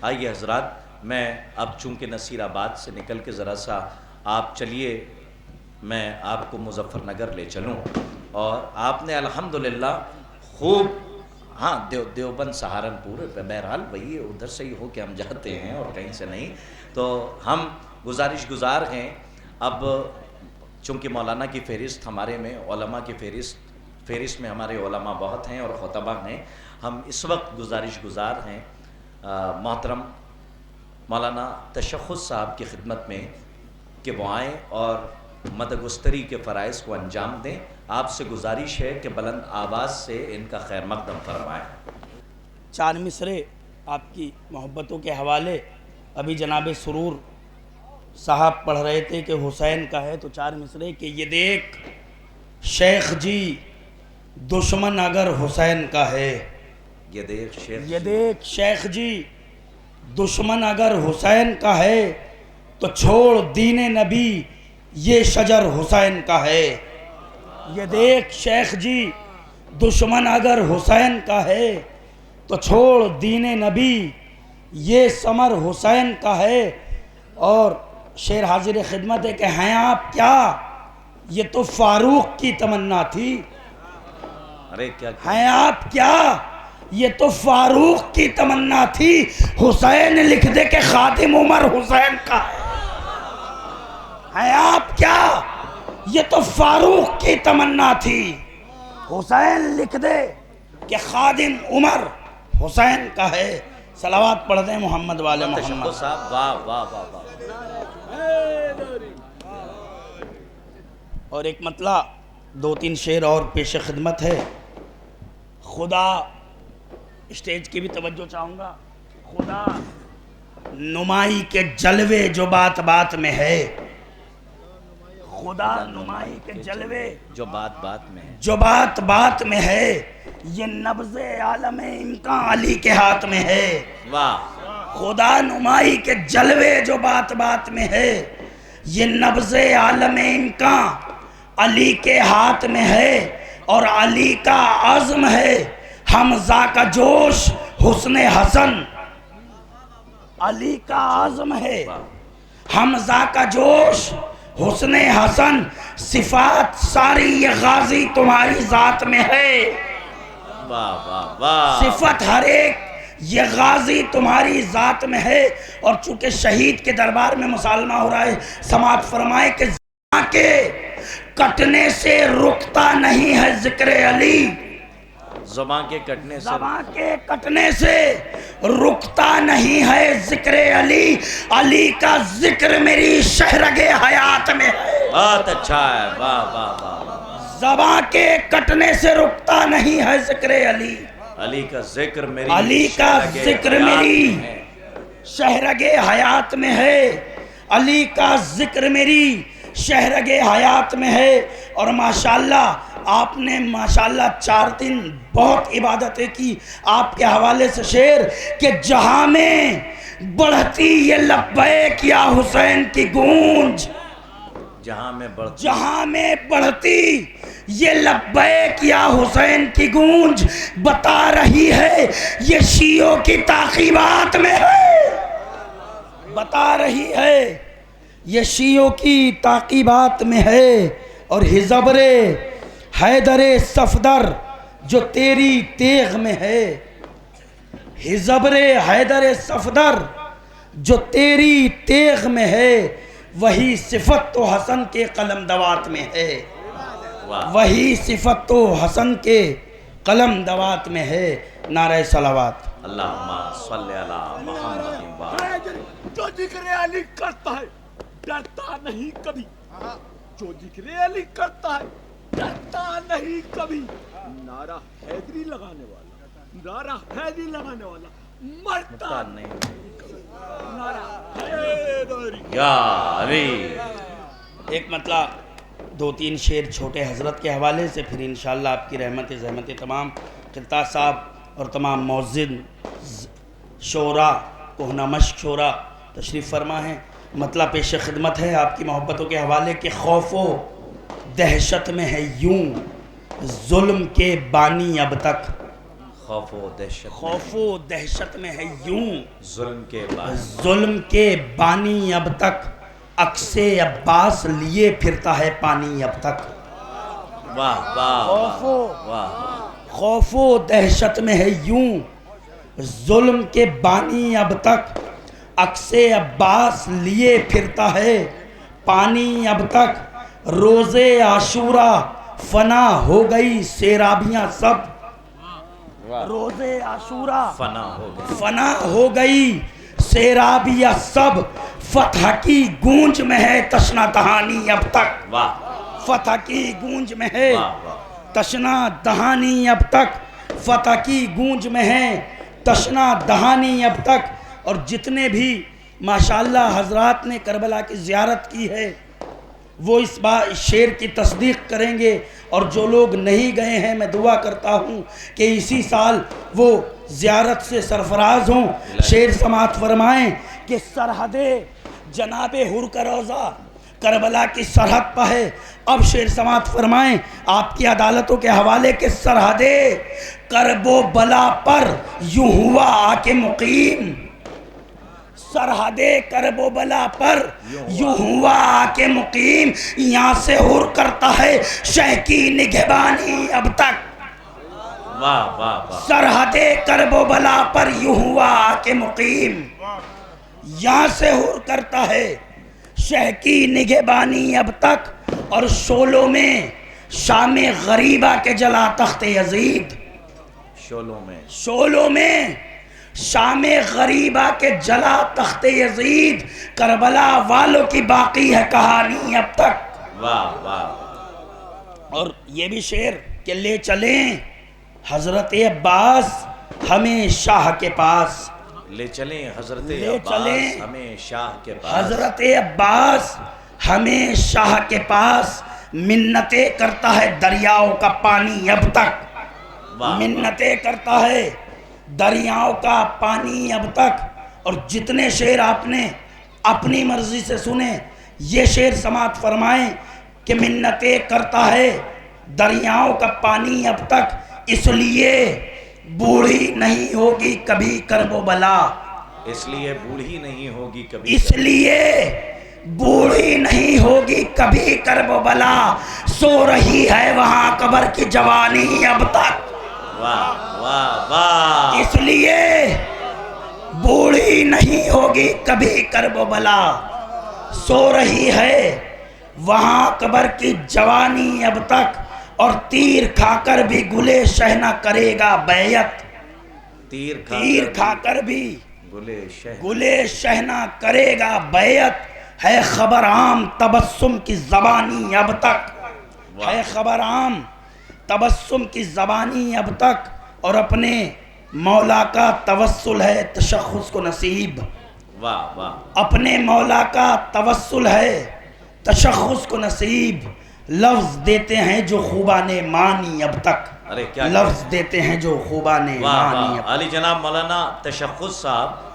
آئیے حضرات، میں اب چونکہ نصیر آباد سے نکل کے ذرا سا آپ چلیے میں آپ کو مظفر نگر لے چلوں، اور آپ نے الحمدللہ خوب دیوبند سہارنپور بہرحال وہی ادھر سے ہی ہو کے ہم جاتے ہیں اور کہیں سے نہیں، تو ہم گزارش گزار ہیں اب چونکہ مولانا کی فہرست ہمارے میں علماء کی فہرست میں ہمارے علماء بہت ہیں اور خطبہ ہیں، ہم اس وقت گزارش گزار ہیں محترم مولانا تشخص صاحب کی خدمت میں کہ وہ آئیں اور مدگستری کے فرائض کو انجام دیں۔ آپ سے گزارش ہے کہ بلند آواز سے ان کا خیر مقدم فرمائیں۔ 4 مصرے آپ کی محبتوں کے حوالے ابھی جناب سرور صاحب پڑھ رہے تھے کہ حسین کا ہے، تو 4 مصرے کہ یہ دیکھ شیخ جی دشمن اگر حسین کا ہے، یہ دیکھ شیخ جی دشمن اگر حسین کا ہے تو چھوڑ دین نبی یہ شجر حسین کا ہے۔ یہ دیکھ شیخ جی دشمن اگر حسین کا ہے تو چھوڑ دین نبی یہ ثمر حسین کا ہے۔ اور شعر حاضر خدمت ہے کہ ہیں آپ کیا، یہ تو فاروق کی تمنا تھی۔ ہیں آپ کیا، یہ تو فاروق کی تمنا تھی، حسین لکھ دے کہ خادم عمر حسین کا ہے۔ ہیں آپ کیا، یہ تو فاروق کی تمنا تھی، حسین لکھ دے کہ خادم عمر حسین کا ہے۔ صلوات پڑھ دیں محمد والے محمد صاحب، واہ واہ واہ واہ۔ اور ایک مطلع 2-3 شعر اور پیش خدمت ہے۔ خدا، اسٹیج کی بھی توجہ چاہوں گا، خدا نمائی کے جلوے جو بات بات میں ہے، خدا نمائی کے جلوے جو بات بات میں ہے، جو بات بات میں ہے، یہ نبض عالم امکان علی کے ہاتھ میں ہے۔ واہ، خدا نمائی کے جلوے جو بات بات میں ہے، یہ نبض عالم امکان علی کے ہاتھ میں ہے، اور علی کا عزم ہے حمزہ کا جوش حسن حسن۔ علی کا عزم ہے حمزہ کا جوش حسن حسن، صفات ساری یہ غازی تمہاری ذات میں ہے۔ واہ واہ واہ، صفت ہر ایک یہ غازی تمہاری ذات میں ہے۔ اور چونکہ شہید کے دربار میں مسالمہ ہو رہا ہے، سماعت فرمائے کہ زبان کے کٹنے سے رکتا نہیں ہے ذکر علی، زبان کے کٹنے سے، زبان کے کٹنے سے رکتا نہیں ہے ذکر علی، علی کا ذکر میری شہرگ حیات میں ہے۔ بہت اچھا ہے، واہ واہ واہ واہ۔ زبان کے کٹنے سے رکتا نہیں ہے ذکر علی، علی کا ذکر میری علی کا ذکر میری شہرگ حیات میں ہے، علی کا ذکر میری شہرگ حیات میں ہے۔ اور ماشاءاللہ آپ نے ماشاءاللہ 4 دن بہت عبادتیں کی۔ آپ کے حوالے سے شعر کہ جہاں میں بڑھتی یہ لبیک یا حسین کی گونج، جہاں میں بڑھتی یہ لبیک یا حسین کی گونج، بتا رہی ہے یہ شیعوں کی تعقیبات میں ہے، بتا رہی ہے یہ شیعوں کی تعقیبات میں ہے۔ اور حزبر حیدر صفدر جو تیری تیغ میں ہے، حزبر حیدر صفدر جو تیری تیغ میں ہے، وہی صفت تو حسن کے قلم دوات میں ہے، وہی صفت تو حسن کے قلم دوات میں ہے۔ نعرہ صلوات۔ اللہم صلی علی محمد۔ جو ذکر علی کرتا ہے ڈرتا نہیں کبھی، جو ذکر علی کرتا ہے ڈرتا نہیں کبھی، نعرہ حیدری لگانے والا، نعرہ حیدری لگانے والا مرتا نہیں، نعرہ حیدری یا علی۔ ایک مطلع 2-3 شعر چھوٹے حضرت کے حوالے سے، پھر انشاءاللہ آپ کی رحمت زحمت تمام قلطہ صاحب اور تمام مؤذن شعراء کوہنہ مشق شعراء تشریف فرما ہیں۔ مطلع پیش خدمت ہے آپ کی محبتوں کے حوالے کہ خوف و دہشت میں ہے یوں ظلم کے بانی اب تک، خوف و دہشت خوف و دہشت میں ہے یوں، ظلم کے بعد ظلم کے بانی اب تک عکس عباس لیے پھرتا ہے پانی اب تک۔ واہ واہ خوف و واہ خوف و دہشت میں ہے یوں، ظلم کے بانی اب تک عکس عباس لیے پھرتا ہے پانی اب تک۔ روز عاشورہ فنا ہو گئی سیرابیاں سب، روز عاشورہ فنا ہو گئی فنا ہو گئی سیرابیاں سب، فتح کی گونج میں ہے تشنا دہانی اب تک، واہ فتح کی گونج میں ہے واہ واہ تشنا دہانی اب تک، فتح کی گونج میں ہے تشنا دہانی اب تک۔ اور جتنے بھی ماشاءاللہ حضرات نے کربلا کی زیارت کی ہے وہ اس شعر کی تصدیق کریں گے، اور جو لوگ نہیں گئے ہیں میں دعا کرتا ہوں کہ اسی سال وہ زیارت سے سرفراز ہوں۔ شعر سماعت فرمائیں کہ سرحد جناب حر کا روضہ کربلا کی سرحد پہ ہے۔ اب شعر سماعت فرمائیں آپ کی عدالتوں کے حوالے کے سرحد کرب و بلا پر یوں ہوا آ کے مقیم، سرحد کرب و بلا پر یوں ہوا آ کے مقیم، یہاں سے حر کرتا ہے شہ کی نگہبانی اب تک، واہ واہ واہ سرحد کرب و بلا پر یوں ہوا آ کے مقیم، یہاں سے حر کرتا ہے شہ کی نگہبانی اب تک۔ اور شولوں میں شام غریبہ کے جلا تخت یزید، شولوں میں شولوں میں شام غریبہ کے جلا تخت یزید، کربلا والوں کی باقی ہے کہانی اب تک۔ واہ واہ اور یہ بھی شعر کہ لے چلیں حضرت عباس ہمیں شاہ کے پاس، لے چلیں حضرت لے عباس چلیں ہمیں شاہ کے پاس، حضرت عباس ہمیں شاہ کے پاس، منتیں کرتا ہے دریاؤں کا پانی اب تک، واہ منتیں کرتا ہے دریاؤں کا پانی اب تک۔ اور جتنے شعر آپ نے اپنی مرضی سے سنے یہ شعر سماعت فرمائیں کہ منتیں کرتا ہے دریاؤں کا پانی اب تک، اس لیے بوڑھی نہیں ہوگی کبھی کرب و بلا، اس لیے بوڑھی نہیں ہوگی کبھی، اس لیے بوڑھی نہیں ہوگی کبھی کرب و بلا، سو رہی ہے وہاں قبر کی جوانی اب تک، واہ واہ واہ اس لیے بوڑھی نہیں ہوگی کبھی کرب و بلا، سو رہی ہے وہاں قبر کی جوانی اب تک۔ اور تیر کھا کر بھی گلے شہنا کرے گا بیعت، تیر تیر کھا کر بھی گلے شہ گلے شہنا کرے گا بیعت، ہے خبر عام تبسم کی زبانی اب تک، ہے خبر عام تبسم کی زبانی اب تک۔ اور اپنے مولا کا توسل ہے تشخص کو نصیب، واہ واہ اپنے مولا کا توسل ہے تشخص کو نصیب، لفظ دیتے ہیں جو خوبان مانی اب تک، ارے کیا لفظ دیتے ہیں جو خوبان واہ مانی واہ اب علی جناب مولانا تشخص صاحب